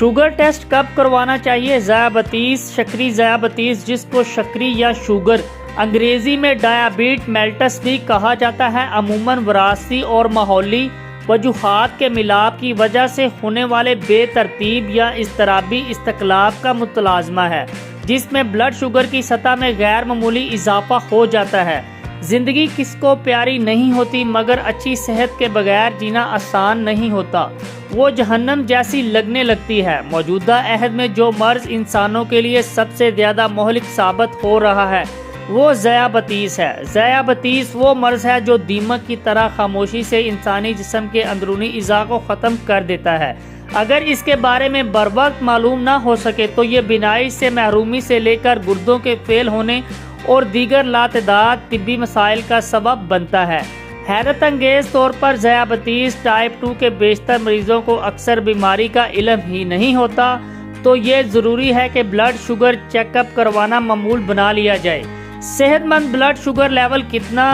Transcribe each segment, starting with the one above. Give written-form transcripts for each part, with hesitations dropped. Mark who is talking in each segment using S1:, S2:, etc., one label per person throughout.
S1: Sugar test کب کروانا چاہیے؟ ذیابطیس، شکری ذیابطیس، جس کو شکری یا شوگر انگریزی میں ڈائبیٹ میلٹس بھی کہا جاتا ہے، عموماً وراثتی اور ماحولی وجوہات کے ملاپ کی وجہ سے ہونے والے بے ترتیب یا اضطرابی استقلاب کا متلازمہ ہے، جس میں بلڈ شوگر کی سطح میں غیر معمولی اضافہ ہو جاتا ہے۔ زندگی کس کو پیاری نہیں ہوتی، مگر اچھی صحت کے بغیر جینا آسان نہیں ہوتا، وہ جہنم جیسی لگنے لگتی ہے۔ موجودہ عہد میں جو مرض انسانوں کے لیے سب سے زیادہ مہلک ثابت ہو رہا ہے وہ ذیابطیس ہے۔ ذیابطیس وہ مرض ہے جو دیمک کی طرح خاموشی سے انسانی جسم کے اندرونی اعضاء کو ختم کر دیتا ہے۔ اگر اس کے بارے میں بروقت معلوم نہ ہو سکے تو یہ بینائی سے محرومی سے لے کر گردوں کے فیل ہونے اور دیگر لاتعداد طبی مسائل کا سبب بنتا ہے۔ حیرت انگیز طور پر ذیابطیس ٹائپ 2 کے بیشتر مریضوں کو اکثر بیماری کا علم ہی نہیں ہوتا، تو یہ ضروری ہے کہ بلڈ شوگر چیک اپ کروانا معمول بنا لیا جائے۔ صحت مند بلڈ شوگر لیول کتنا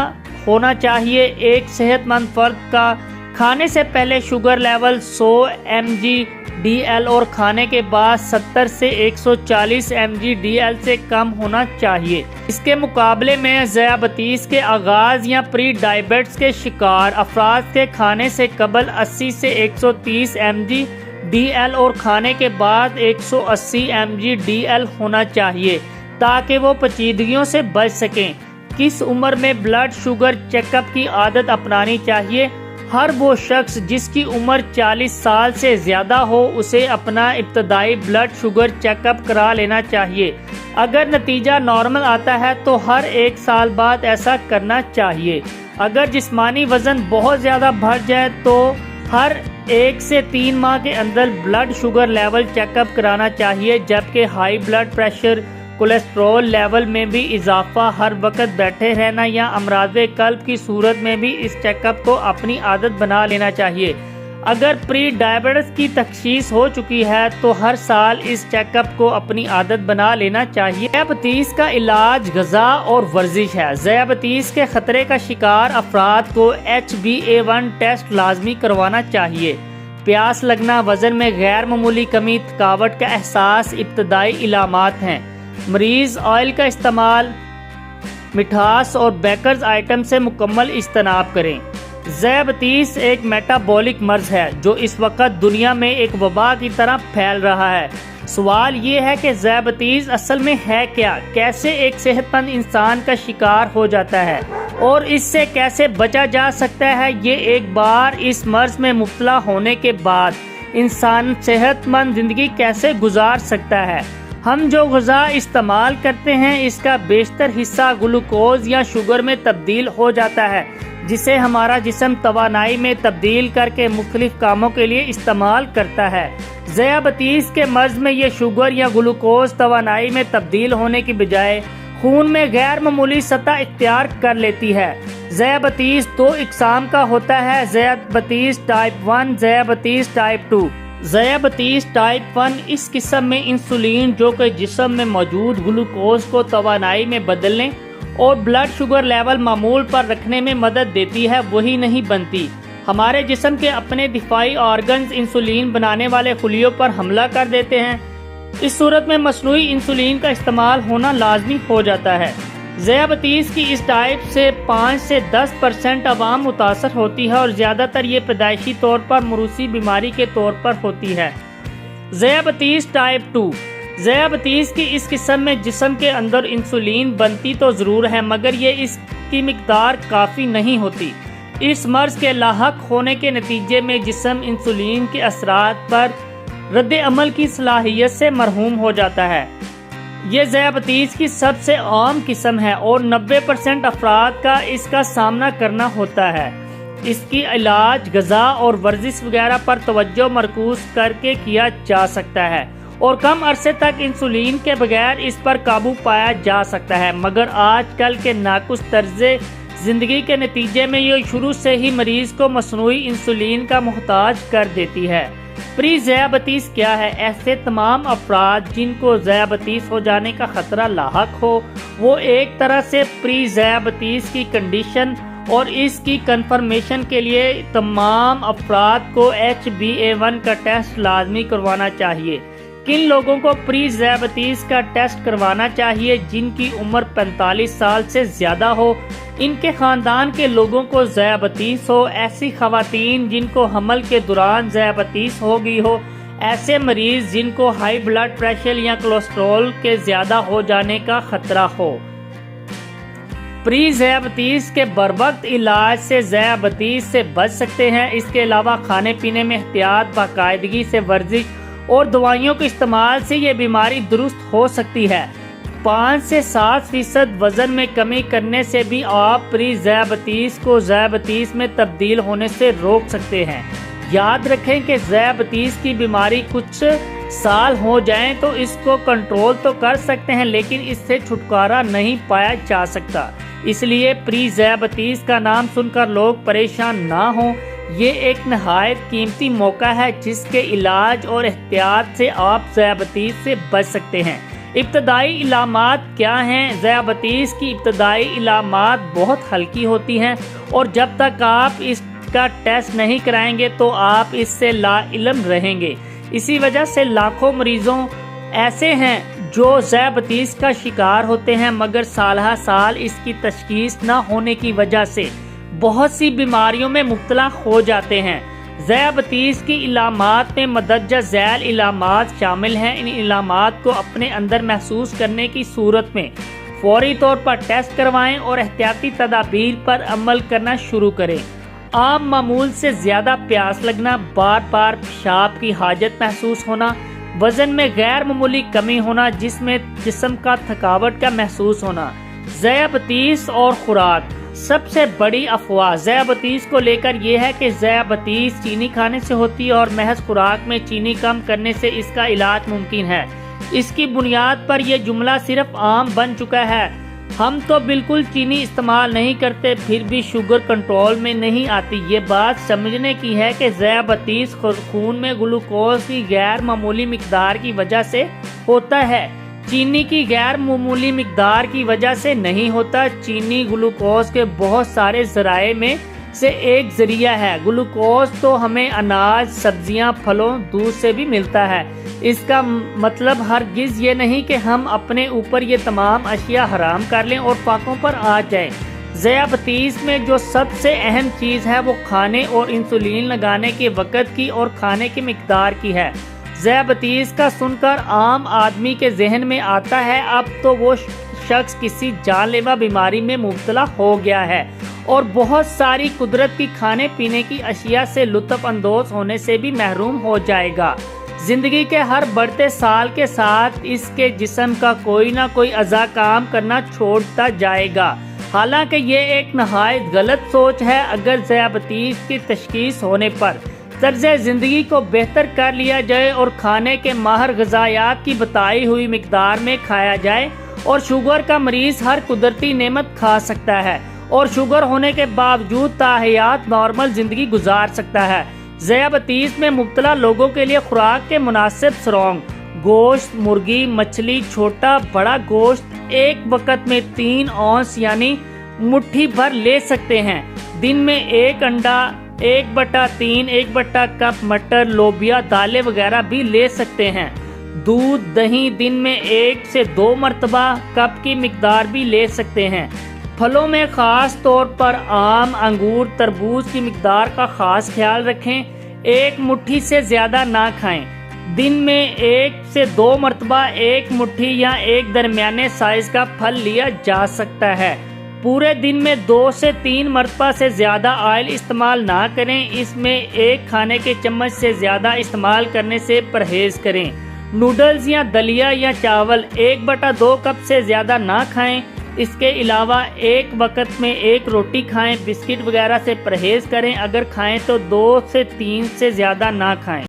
S1: ہونا چاہیے؟ ایک صحت مند فرد کا کھانے سے پہلے شوگر لیول 100 mg/dl اور کھانے کے بعد 70 سے 140 mg/dl سے کم ہونا چاہیے۔ اس کے مقابلے میں ذیابطیس کے آغاز یا پری ڈائبٹس کے شکار افراد کے کھانے سے قبل 80 سے 130 mg/dl اور کھانے کے بعد 180 mg/dl ہونا چاہیے تاکہ وہ پیچیدگیوں سے بچ سکیں۔ کس عمر میں بلڈ شوگر چیک اپ کی عادت اپنانی چاہیے؟ ہر وہ شخص جس کی عمر 40 سال سے زیادہ ہو اسے اپنا ابتدائی بلڈ شوگر چیک اپ کرا لینا چاہیے۔ اگر نتیجہ نارمل آتا ہے تو ہر 1 سال بعد ایسا کرنا چاہیے۔ اگر جسمانی وزن بہت زیادہ بڑھ جائے تو ہر 1 سے 3 ماہ کے اندر blood sugar level check up کرانا چاہیے، جبکہ high blood pressure, cholesterol level میں بھی اضافہ، ہر وقت بیٹھے رہنا یا امراض قلب کی صورت میں بھی اس چیک اپ کو اپنی عادت بنا لینا چاہیے۔ اگر پری ڈائبٹس کی تشخیص ہو چکی ہے تو ہر سال اس چیک اپ کو اپنی عادت بنا لینا چاہیے۔ ذیابطیس کا علاج غذا اور ورزش ہے۔ ذیابطیس کے خطرے کا شکار افراد کو HbA1 ٹیسٹ لازمی کروانا چاہیے۔ پیاس لگنا، وزن میں غیر معمولی کمی، تھکاوٹ کا احساس ابتدائی علامات ہیں۔ مریض آئل کا استعمال، مٹھاس اور بیکرز آئٹم سے مکمل اجتناب کریں۔ ذیابطیس ایک میٹابولک مرض ہے جو اس وقت دنیا میں ایک وبا کی طرح پھیل رہا ہے۔ سوال یہ ہے کہ ذیابطیس اصل میں ہے کیا؟ کیسے ایک صحت مند انسان کا شکار ہو جاتا ہے اور اس سے کیسے بچا جا سکتا ہے؟ یہ ایک بار اس مرض میں مبتلا ہونے کے بعد انسان صحت مند زندگی کیسے گزار سکتا ہے؟ ہم جو غذا استعمال کرتے ہیں اس کا بیشتر حصہ گلوکوز یا شوگر میں تبدیل ہو جاتا ہے، جسے ہمارا جسم توانائی میں تبدیل کر کے مختلف کاموں کے لیے استعمال کرتا ہے۔ ذیابطیس کے مرض میں یہ شوگر یا گلوکوز توانائی میں تبدیل ہونے کی بجائے خون میں غیر معمولی سطح اختیار کر لیتی ہے۔ ذیابطیس 2 اقسام کا ہوتا ہے: ذیابطیس ٹائپ 1، ذیابطیس ٹائپ 2۔ ذیابطیس ٹائپ 1 اس قسم میں انسولین جو کہ جسم میں موجود گلوکوز کو توانائی میں بدلنے اور بلڈ شوگر لیول معمول پر رکھنے میں مدد دیتی ہے وہی نہیں بنتی۔ ہمارے جسم کے اپنے دفاعی آرگنز انسولین بنانے والے خلیوں پر حملہ کر دیتے ہیں۔ اس صورت میں مصنوعی انسولین کا استعمال ہونا لازمی ہو جاتا ہے۔ ذیابطیس کی اس ٹائپ سے 5 سے 10% عوام متاثر ہوتی ہے اور زیادہ تر یہ پیدائشی طور پر موروثی بیماری کے طور پر ہوتی ہے۔ ذیابطیس ٹائپ 2۔ ذیابطیس کی اس قسم میں جسم کے اندر انسولین بنتی تو ضرور ہے مگر یہ اس کی مقدار کافی نہیں ہوتی۔ اس مرض کے لاحق ہونے کے نتیجے میں جسم انسولین کے اثرات پر رد عمل کی صلاحیت سے محروم ہو جاتا ہے۔ یہ ذیابطیس کی سب سے عام قسم ہے اور 90% افراد کا اس کا سامنا کرنا ہوتا ہے۔ اس کی علاج غذا اور ورزش وغیرہ پر توجہ مرکوز کر کے کیا جا سکتا ہے اور کم عرصے تک انسولین کے بغیر اس پر قابو پایا جا سکتا ہے، مگر آج کل کے ناقص طرز زندگی کے نتیجے میں یہ شروع سے ہی مریض کو مصنوعی انسولین کا محتاج کر دیتی ہے۔ پری ذیابطیس کیا ہے؟ ایسے تمام افراد جن کو ذیابطیس ہو جانے کا خطرہ لاحق ہو وہ ایک طرح سے پری ذیابطیس کی کنڈیشن اور اس کی کنفرمیشن کے لیے تمام افراد کو HbA1 کا ٹیسٹ لازمی کروانا چاہیے۔ کن لوگوں کو پری ذیابیطس کا ٹیسٹ کروانا چاہیے؟ جن کی عمر 45 سال سے زیادہ ہو، ان کے خاندان کے لوگوں کو ذیابیطس ہو، ایسی خواتین جن کو حمل کے دوران ذیابیطس ہو گئی ہو، ایسے مریض جن کو ہائی بلڈ پریشر یا کولیسٹرول کے زیادہ ہو جانے کا خطرہ ہو۔ پری ذیابیطس کے بروقت علاج سے ذیابیطس سے بچ سکتے ہیں۔ اس کے علاوہ کھانے پینے میں احتیاط، باقاعدگی سے ورزش اور دوائیوں کے استعمال سے یہ بیماری درست ہو سکتی ہے۔ 5 سے 7% وزن میں کمی کرنے سے بھی آپ پری ذیابیطس کو ذیابیطس میں تبدیل ہونے سے روک سکتے ہیں۔ یاد رکھیں کہ ذیابیطس کی بیماری کچھ سال ہو جائیں تو اس کو کنٹرول تو کر سکتے ہیں، لیکن اس سے چھٹکارا نہیں پایا جا سکتا۔ اس لیے پری ذیابیطس کا نام سن کر لوگ پریشان نہ ہوں۔ یہ ایک نہایت قیمتی موقع ہے جس کے علاج اور احتیاط سے آپ ذیابیطس سے بچ سکتے ہیں۔ ابتدائی علامات کیا ہیں؟ ذیابیطس کی ابتدائی علامات بہت ہلکی ہوتی ہیں اور جب تک آپ اس کا ٹیسٹ نہیں کرائیں گے تو آپ اس سے لا علم رہیں گے۔ اسی وجہ سے لاکھوں مریضوں ایسے ہیں جو ذیابیطس کا شکار ہوتے ہیں، مگر سالہ سال اس کی تشخیص نہ ہونے کی وجہ سے بہت سی بیماریوں میں مبتلا ہو جاتے ہیں۔ ذیابیطس کی علامات میں مندرجہ ذیل علامات شامل ہیں۔ ان علامات کو اپنے اندر محسوس کرنے کی صورت میں فوری طور پر ٹیسٹ کروائیں اور احتیاطی تدابیر پر عمل کرنا شروع کریں۔ عام معمول سے زیادہ پیاس لگنا، بار بار پیشاب کی حاجت محسوس ہونا، وزن میں غیر معمولی کمی ہونا، جسم کا تھکاوٹ کا محسوس ہونا۔ ذیابیطس اور خوراک۔ سب سے بڑی افواہ ذیابیطس کو لے کر یہ ہے کہ ذیابیطس چینی کھانے سے ہوتی ہے اور محض خوراک میں چینی کم کرنے سے اس کا علاج ممکن ہے۔ اس کی بنیاد پر یہ جملہ صرف عام بن چکا ہے۔ ہم تو بالکل چینی استعمال نہیں کرتے، پھر بھی شوگر کنٹرول میں نہیں آتی۔ یہ بات سمجھنے کی ہے کہ ذیابیطس خون میں گلوکوز کی غیر معمولی مقدار کی وجہ سے ہوتا ہے، چینی کی غیر معمولی مقدار کی وجہ سے نہیں ہوتا۔ چینی گلوکوز کے بہت سارے ذرائع میں سے ایک ذریعہ ہے۔ گلوکوز تو ہمیں اناج، سبزیاں، پھلوں، دودھ سے بھی ملتا ہے۔ اس کا مطلب ہرگز یہ نہیں کہ ہم اپنے اوپر یہ تمام اشیاء حرام کر لیں اور فاقوں پر آ جائیں۔ ذیابیطس میں جو سب سے اہم چیز ہے وہ کھانے اور انسولین لگانے کے وقت کی اور کھانے کی مقدار کی ہے۔ ذیابیطس کا سن کر عام آدمی کے ذہن میں آتا ہے اب تو وہ شخص کسی جان لیوا بیماری میں مبتلا ہو گیا ہے اور بہت ساری قدرت کی کھانے پینے کی اشیاء سے لطف اندوز ہونے سے بھی محروم ہو جائے گا۔ زندگی کے ہر بڑھتے سال کے ساتھ اس کے جسم کا کوئی نہ کوئی اعضاء کام کرنا چھوڑتا جائے گا۔ حالانکہ یہ ایک نہایت غلط سوچ ہے۔ اگر ذیابیطس کی تشخیص ہونے پر طرز زندگی کو بہتر کر لیا جائے اور کھانے کے ماہر غذائیات کی بتائی ہوئی مقدار میں کھایا جائے اور شوگر کا مریض ہر قدرتی نعمت کھا سکتا ہے اور شوگر ہونے کے باوجود تاحیات نارمل زندگی گزار سکتا ہے۔ ذیابیطس میں مبتلا لوگوں کے لیے خوراک کے مناسب سرنگ، گوشت، مرغی، مچھلی، چھوٹا بڑا گوشت ایک وقت میں 3 اونس یعنی مٹھی بھر لے سکتے ہیں۔ دن میں 1 انڈا، 1/3 1 کپ مٹر، لوبیا، دالیں وغیرہ بھی لے سکتے ہیں۔ دودھ، دہی دن میں 1 سے 2 مرتبہ کپ کی مقدار بھی لے سکتے ہیں۔ پھلوں میں خاص طور پر آم، انگور، تربوز کی مقدار کا خاص خیال رکھیں۔ 1 مٹھی سے زیادہ نہ کھائیں۔ دن میں 1 سے 2 مرتبہ 1 مٹھی یا ایک درمیانے سائز کا پھل لیا جا سکتا ہے۔ پورے دن میں 2 سے 3 مرتبہ سے زیادہ آئل استعمال نہ کریں۔ اس میں 1 کھانے کے چمچ سے زیادہ استعمال کرنے سے پرہیز کریں۔ نوڈلز یا دلیا یا چاول 1/2 کپ سے زیادہ نہ کھائیں۔ اس کے علاوہ ایک وقت میں 1 روٹی کھائیں۔ بسکٹ وغیرہ سے پرہیز کریں، اگر کھائیں تو 2 سے 3 سے زیادہ نہ کھائیں۔